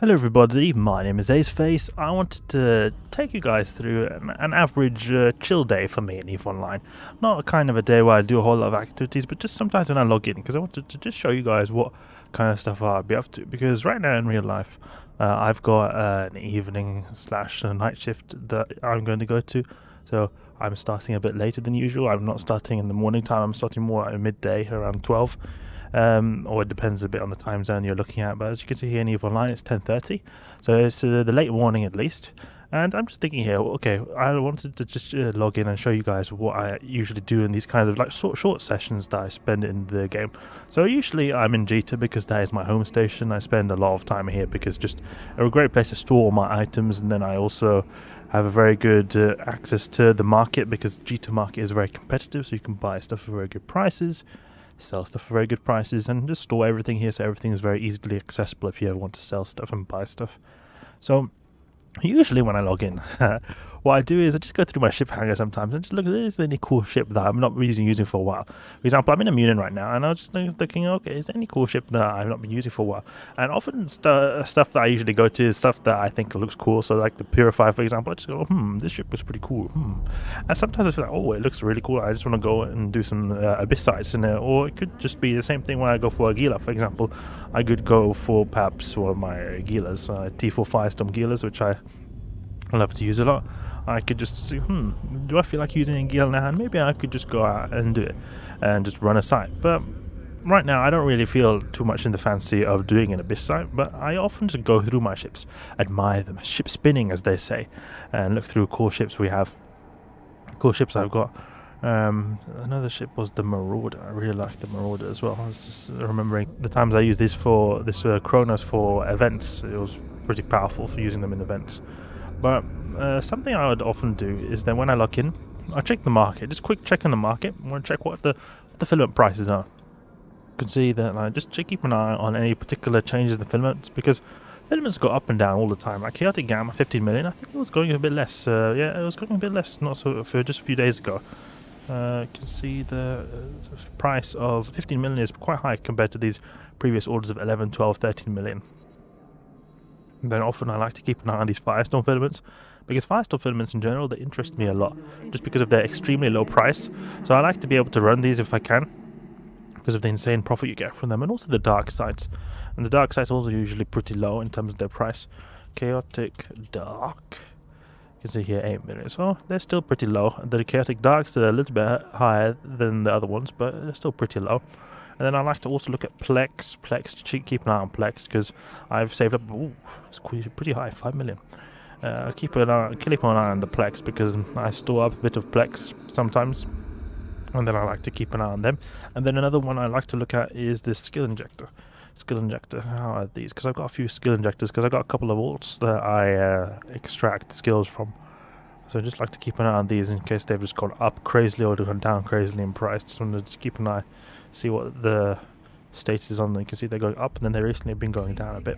Hello everybody, my name is Aceface. I wanted to take you guys through an average chill day for me in EVE Online. Not a kind of a day where I do a whole lot of activities, but just sometimes when I log in, because I wanted to just show you guys what kind of stuff I'd be up to. Because right now in real life, I've got an evening / night shift that I'm going to go to. So I'm starting a bit later than usual. I'm not starting in the morning time, I'm starting more at midday, around 12. Or it depends a bit on the time zone you're looking at, but as you can see here in EVE Online it's 10:30, so it's the late morning at least. And I'm just thinking here, okay, I wanted to just log in and show you guys what I usually do in these kinds of like short sessions that I spend in the game. So usually I'm in Jita because that is my home station. I spend a lot of time here because just a great place to store all my items, and then I also have a very good access to the market because Jita market is very competitive, so you can buy stuff for very good prices, sell stuff for very good prices, and just store everything here, so everything is very easily accessible if you ever want to sell stuff and buy stuff. So usually when I log in, what I do is I just go through my ship hangar sometimes and just look, is there any cool ship that I'm not using for a while. For example, I'm in a Muninn right now, and I was just thinking, okay, is there any cool ship that I've not been using for a while? And often stuff that I usually go to is stuff that I think looks cool. So like the Purifier, for example, I just go, this ship was pretty cool. And sometimes I feel like, oh, it looks really cool, I just want to go and do some abyss sites in it. Or it could just be the same thing when I go for a Gila, for example. I could go for perhaps one of my Gilas, T4 Firestorm Gilas, which I love to use a lot. I could just see, do I feel like using a Gila now? And maybe I could just go out and do it and just run a site. But right now I don't really feel too much in the fancy of doing an abyss site, but I often just go through my ships, admire them, ship spinning as they say, and look through cool ships we have. Cool ships I've got. Another ship was the Marauder. I really like the Marauder as well. I was just remembering the times I used this for Kronos for events. It was pretty powerful for using them in events. But something I would often do is then when I log in, I check the market. Just quick check on the market. I want to check what the filament prices are. You can see that I just keep an eye on any particular changes in the filaments, because filaments go up and down all the time. Like Chaotic Gamma 15 million, I think it was going a bit less. Yeah, it was going a bit less, not so for just a few days ago. You can see the price of 15 million is quite high compared to these previous orders of 11, 12, 13 million. And then often I like to keep an eye on these Firestorm filaments, because Firestorm filaments in general, they interest me a lot, just because of their extremely low price. So I like to be able to run these if I can, because of the insane profit you get from them, and also the dark sites. And the dark sites are also usually pretty low in terms of their price. Chaotic Dark, you can see here 8 million, so they're still pretty low. The Chaotic Darks are a little bit higher than the other ones, but they're still pretty low. And then I like to also look at Plex. Keep an eye on Plex, because I've saved up. Ooh, it's pretty high, 5 million. Keep an eye on the Plex, because I store up a bit of Plex sometimes, and then I like to keep an eye on them. And then another one I like to look at is the Skill Injector. How are these? Because I've got a few skill injectors, because I've got a couple of alts that I extract skills from. So I just like to keep an eye on these in case they've just gone up crazily or gone down crazily in price. Just want to just keep an eye, see what the status is on them. You can see they're going up, and then they recently have been going down a bit.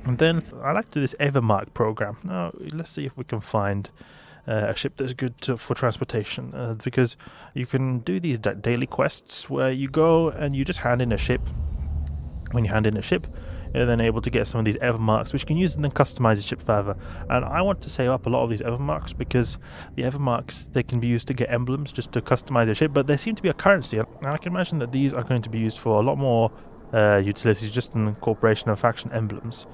And then I like to do this Evermark program. Now let's see if we can find a ship that's good for transportation, because you can do these daily quests where you go and you just hand in a ship. When you hand in a ship, you're then able to get some of these Evermarks, which you can use and then customize the ship further. And I want to save up a lot of these Evermarks, because the Evermarks, they can be used to get emblems, just to customize your ship, but they seem to be a currency. And I can imagine that these are going to be used for a lot more utilities, just in incorporation of faction emblems.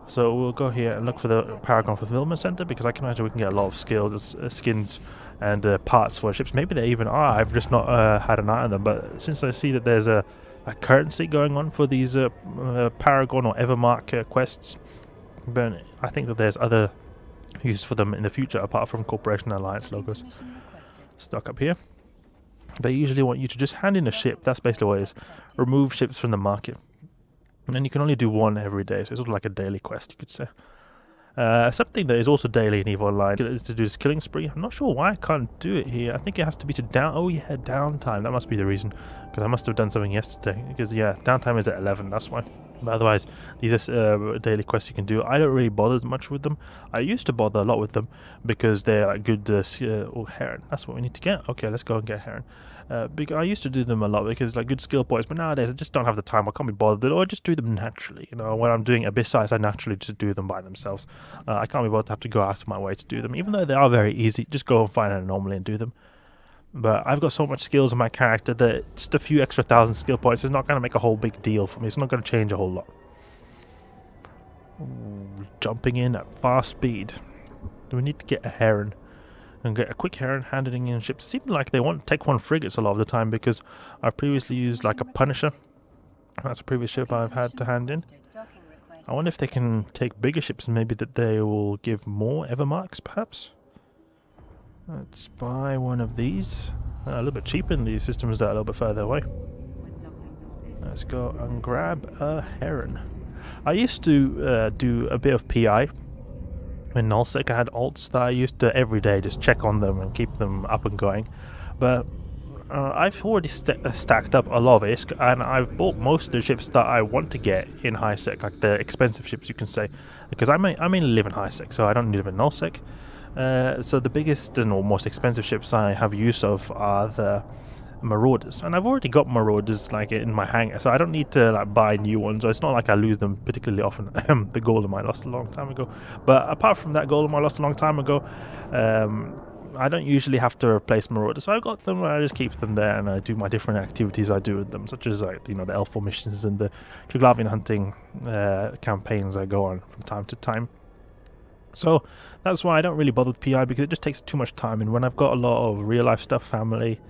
So we'll go here and look for the Paragon Fulfillment Center, because I can imagine we can get a lot of skins and parts for ships. Maybe they even are, I've just not had an eye on them, but since I see that there's a currency going on for these Paragon or Evermark quests, then I think that there's other use for them in the future apart from Corporation Alliance logos. Stuck up here. They usually want you to just hand in a ship. That's basically what it is. Remove ships from the market. And then you can only do one every day, so it's sort of like a daily quest, you could say. Something that is also daily in EVE Online is to do this killing spree. I'm not sure why I can't do it here. I think it has to be to downtime. That must be the reason, because I must have done something yesterday. Because yeah, downtime is at 11. That's why. But otherwise, these are daily quests you can do. I don't really bother much with them. I used to bother a lot with them because they're like good. Oh, Heron. That's what we need to get. Okay, let's go and get Heron. Because I used to do them a lot because like good skill points, but nowadays I just don't have the time. I can't be bothered, or I just do them naturally. You know, when I'm doing abyss sites, I naturally just do them by themselves. I can't be bothered to have to go out of my way to do them, even though they are very easy. Just go and find an anomaly and do them. But I've got so much skills in my character that just a few extra 1,000 skill points is not going to make a whole big deal for me. It's not going to change a whole lot. Ooh, jumping in at fast speed. Do we need to get a heron? And get a quick heron handing in ships. It seems like they want to take one frigates a lot of the time because I've previously used like a Punisher. That's a previous ship I've had to hand in. I wonder if they can take bigger ships and maybe that they will give more Evermarks perhaps. Let's buy one of these. A little bit cheaper than these systems that are a little bit further away. Let's go and grab a heron. I used to do a bit of PI. In nullsec I had alts that I used to every day just check on them and keep them up and going, but I've already stacked up a lot of ISK, and I've bought most of the ships that I want to get in high sec, like the expensive ships you can say, because I mainly live in high sec, so I don't live in nullsec. So the biggest and or most expensive ships I have use of are the Marauders, and I've already got Marauders like in my hangar, so I don't need to like buy new ones. So it's not like I lose them particularly often. The Golem I lost a long time ago, but apart from that Golem I lost a long time ago, I don't usually have to replace Marauders, so I've got them and I just keep them there and I do my different activities I do with them, such as like, you know, the Elf missions and the Triglavian hunting campaigns I go on from time to time. So that's why I don't really bother with PI, because it just takes too much time, and when I've got a lot of real life stuff, family,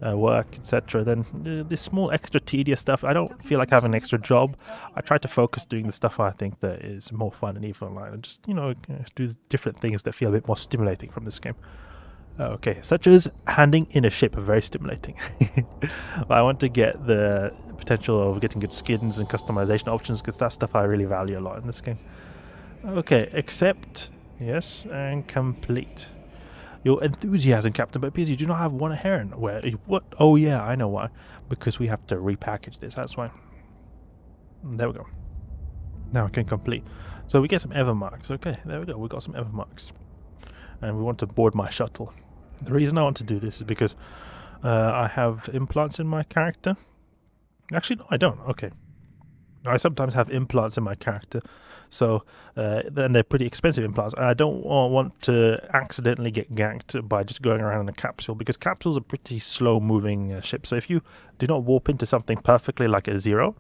work, etc., then this small extra tedious stuff, I don't feel like having an extra job. I try to focus doing the stuff I think that is more fun and EVE Online, and just, you know, do different things that feel a bit more stimulating from this game. Okay, such as handing in a ship, very stimulating. But I want to get the potential of getting good skins and customization options, because that's stuff I really value a lot in this game. Okay, accept, yes, and complete. Your enthusiasm, Captain, but because you do not have one heron. Where? What? Oh yeah, I know why. Because we have to repackage this, that's why. There we go. Now we can complete. So we get some Evermarks. Okay, there we go, we got some Evermarks. And we want to board my shuttle. The reason I want to do this is because I have implants in my character. Actually, no, I don't. Okay. I sometimes have implants in my character. So then they're pretty expensive implants. I don't want to accidentally get ganked by just going around in a capsule, because capsules are pretty slow moving ships. So if you do not warp into something perfectly like a zero,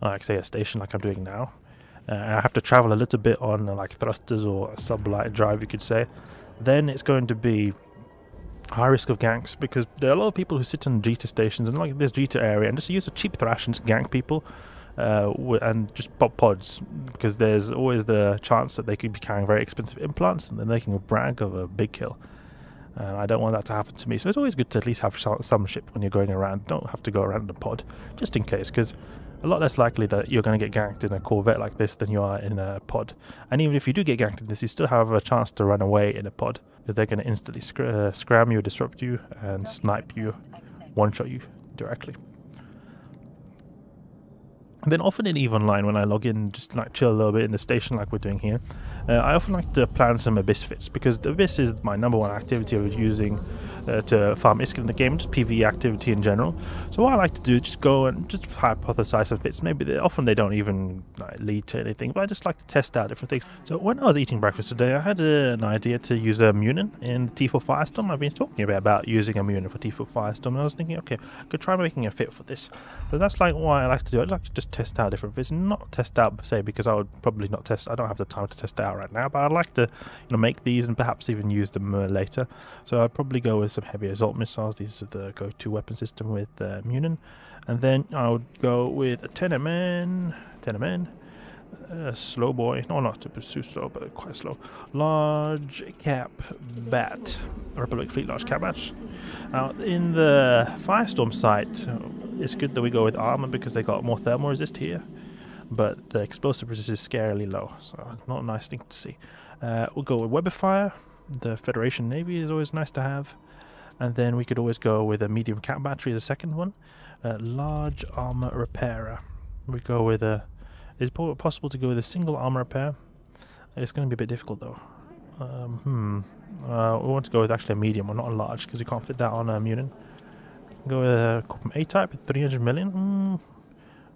like say a station like I'm doing now, I have to travel a little bit on like thrusters or a sublight drive you could say, then it's going to be high risk of ganks, because there are a lot of people who sit in Jita stations and like this Jita area and just use a cheap thrash and just gank people. And just pop pods, because there's always the chance that they could be carrying very expensive implants and then they can brag of a big kill, and I don't want that to happen to me. So it's always good to at least have some ship when you're going around. Don't have to go around in a pod, just in case, because a lot less likely that you're going to get ganked in a Corvette like this than you are in a pod. And even if you do get ganked in this, you still have a chance to run away in a pod, because they're going to instantly scram you, disrupt you, and snipe you, one-shot you directly. And then often in EVE Online, when I log in, just like chill a little bit in the station like we're doing here, I often like to plan some Abyss fits, because the Abyss is my #1 activity of using to farm ISK in the game, just PvE activity in general. So what I like to do is just go and just hypothesize some fits. Maybe often they don't even like, lead to anything, but I just like to test out different things. So when I was eating breakfast today, I had an idea to use a Muninn in T4 Firestorm. I've been talking about using a Muninn for T4 Firestorm, and I was thinking, okay, I could try making a fit for this. So that's like what I like to do. I'd like to just test out different fits, not test out per se, because I would probably not test. I don't have the time to test out right now, but I'd like to, you know, make these and perhaps even use them later. So I'd probably go with some heavy assault missiles. These are the go-to weapon system with Muninn, and then I would go with a 10mm, slow boy, no, not too slow, but quite slow, large cap bat, Republic Fleet large cap bat. Now in the Firestorm site, it's good that we go with armor because they got more thermal resist here, but the explosive resist is scarily low, so it's not a nice thing to see. We'll go with Webifier. The Federation Navy is always nice to have, and then we could always go with a medium cap battery as a second one. Large armor repairer. We go with a. Is it possible to go with a single armor repair? It's going to be a bit difficult though. We want to go with actually a medium one, not a large, because we can't fit that on a Muninn. Go with Corpum A-type at 300 million.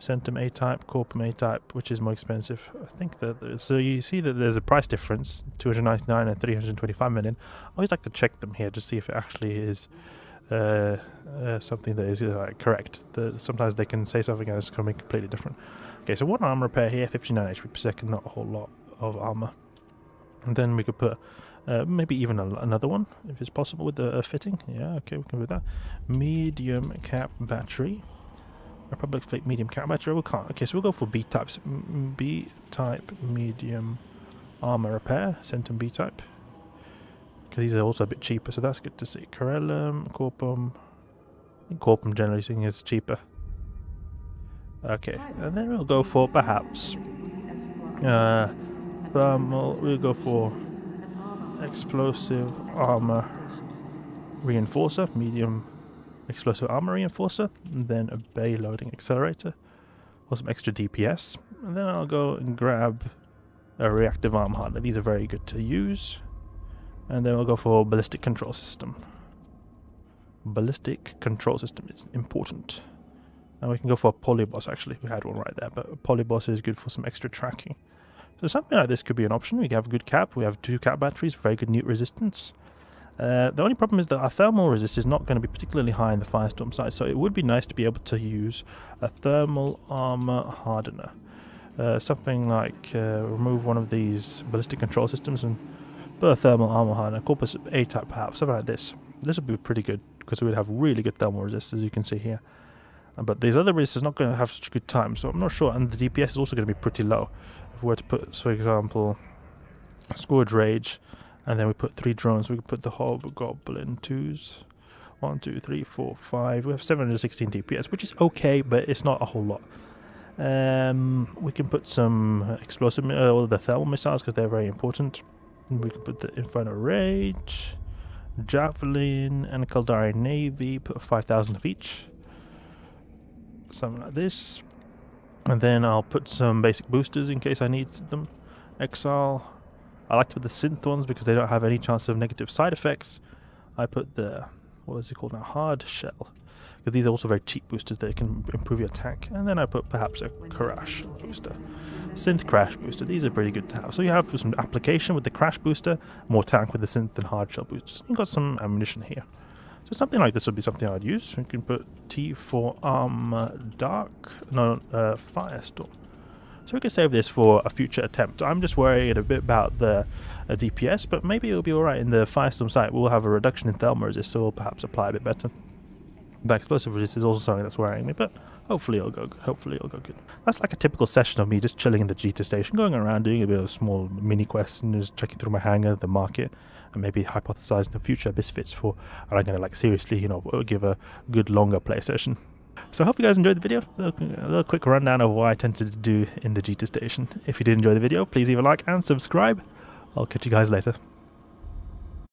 Centum A-type, Corpum A-type, which is more expensive. I think that, so you see that there's a price difference, 299 and 325 million. I always like to check them here to see if it actually is something that is correct. Sometimes they can say something and it's going to be completely different. Okay, so one armor repair here, 59 HP per second, not a whole lot of armor. And then we could put maybe even another one, if it's possible, with the fitting. Yeah, okay, we can do that. Medium cap battery. Republic Fleet medium cap battery. We can't. Okay, so we'll go for B-types. B-type medium armor repair. Centum B-type. Because these are also a bit cheaper, so that's good to see. Corelum, Corpum. I think Corpum, generally speaking, is cheaper. Okay, and then we'll go for perhaps thermal. We'll go for explosive armor reinforcer, medium explosive armor reinforcer, and then a bay loading accelerator or some extra DPS. And then I'll go and grab a reactive arm hardener. These are very good to use. And then we'll go for ballistic control system. Ballistic control system is important. And we can go for a polyboss, actually. We had one right there, but a polyboss is good for some extra tracking. So something like this could be an option. We have a good cap. We have 2 cap batteries, very good newt resistance. The only problem is that our thermal resist is not going to be particularly high in the Firestorm side, so it would be nice to be able to use a thermal armor hardener. Something like remove one of these ballistic control systems and put a thermal armor hardener, Corpus A-type perhaps, something like this. This would be pretty good because we would have really good thermal resist, as you can see here. But these other resists are not going to have such a good time, so I'm not sure. And the DPS is also going to be pretty low. If we were to put, for example, Scourge Rage, and then we put 3 drones, we could put the Hobgoblin 2s. 1, 2, 3, 4, 5. We have 716 DPS, which is okay, but it's not a whole lot. We can put some explosive, or the thermal missiles, because they're very important. We can put the Inferno Rage, Javelin, and a Caldari Navy. Put 5,000 of each. Something like this. And then I'll put some basic boosters in case I need them. Exile. I like to put the synth ones because they don't have any chance of negative side effects. I put the, what is it called now, hard shell, because these are also very cheap boosters that can improve your attack. And then I put perhaps a crash booster, synth crash booster. These are pretty good to have. So you have some application with the crash booster, more tank with the synth and hard shell boosters. You've got some ammunition here. So something like this would be something I'd use. We can put T for Firestorm. So we can save this for a future attempt. I'm just worried a bit about the DPS, but maybe it'll be alright in the Firestorm site. We'll have a reduction in thermal resist, so we'll perhaps apply a bit better. The explosive resist is also something that's worrying me, but hopefully it'll go good. Hopefully it'll go good. That's like a typical session of me just chilling in the Jita station, going around doing a bit of small mini quests and just checking through my hangar, the market, and maybe hypothesizing the future misfits for, and I'm going to like seriously, you know, give a good longer play session. So I hope you guys enjoyed the video. A little quick rundown of what I tend to do in the Jita station. If you did enjoy the video, please leave a like and subscribe. I'll catch you guys later.